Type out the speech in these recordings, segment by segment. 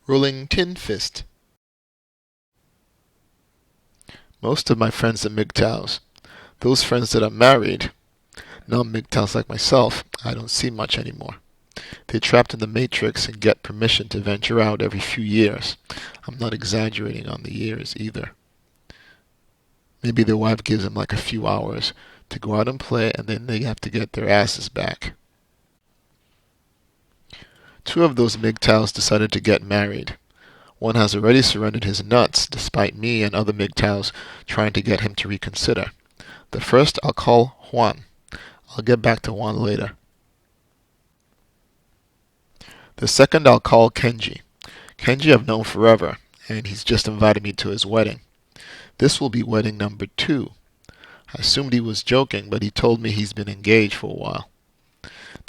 Rolling tin fist. Most of my friends are MGTOWs. Those friends that are married, non-MGTOWs like myself, I don't see much anymore. They're trapped in the matrix and get permission to venture out every few years. I'm not exaggerating on the years either. Maybe their wife gives them like a few hours to go out and play, and then they have to get their asses back. Two of those MGTOWs decided to get married. One has already surrendered his nuts, despite me and other MGTOWs trying to get him to reconsider. The first I'll call Juan. I'll get back to Juan later. The second I'll call Kenji. Kenji I've known forever, and he's just invited me to his wedding. This will be wedding number 2. I assumed he was joking, but he told me he's been engaged for a while.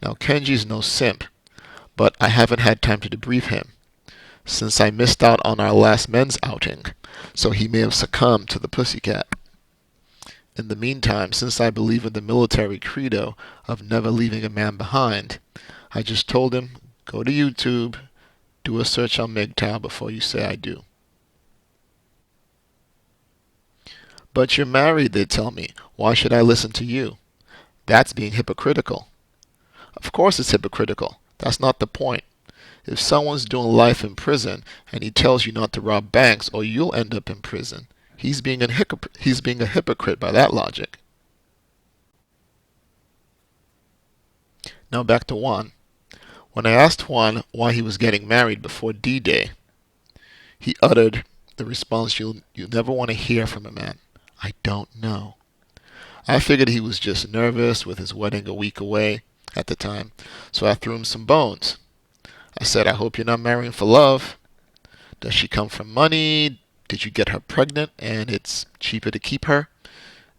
Now Kenji's no simp, but I haven't had time to debrief him, since I missed out on our last men's outing, so he may have succumbed to the pussycat. In the meantime, since I believe in the military credo of never leaving a man behind, I just told him, go to YouTube, do a search on MGTOW before you say I do. But you're married, they tell me. Why should I listen to you? That's being hypocritical. Of course it's hypocritical. That's not the point. If someone's doing life in prison and he tells you not to rob banks or you'll end up in prison, he's being a hypocrite by that logic. Now back to Juan. When I asked Juan why he was getting married before D-Day, he uttered the response you'll never want to hear from a man. I don't know. I figured he was just nervous with his wedding a week away at the time, so I threw him some bones. I said, I hope you're not marrying for love. Does she come from money? Did you get her pregnant and it's cheaper to keep her?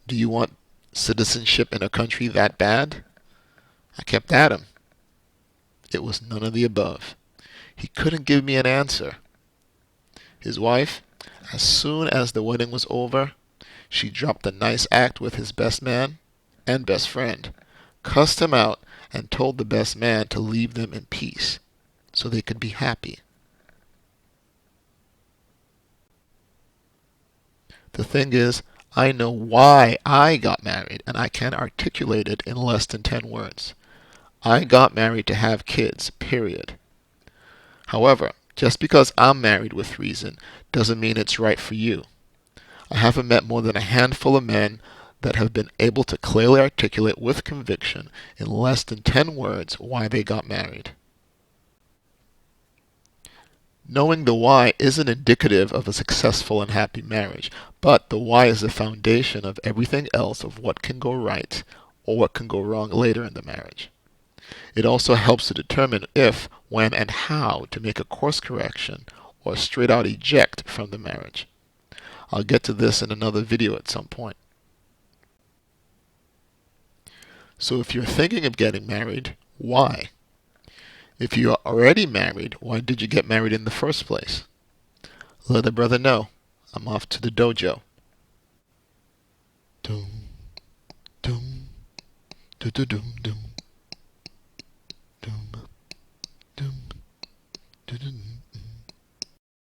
Do you want citizenship in a country that bad? I kept at him. It was none of the above. He couldn't give me an answer. His wife, as soon as the wedding was over, she dropped a nice act with his best man and best friend, cussed him out, and told the best man to leave them in peace so they could be happy. The thing is, I know why I got married, and I can articulate it in less than 10 words. I got married to have kids, period. However, just because I'm married with reason doesn't mean it's right for you. I haven't met more than a handful of men that have been able to clearly articulate with conviction in less than 10 words why they got married. Knowing the why isn't indicative of a successful and happy marriage, but the why is the foundation of everything else of what can go right or what can go wrong later in the marriage. It also helps to determine if, when, and how to make a course correction or straight out eject from the marriage. I'll get to this in another video at some point. So if you're thinking of getting married, why? If you are already married, why did you get married in the first place? Let a brother know. I'm off to the dojo. Doom, doom, doom, doom, doom.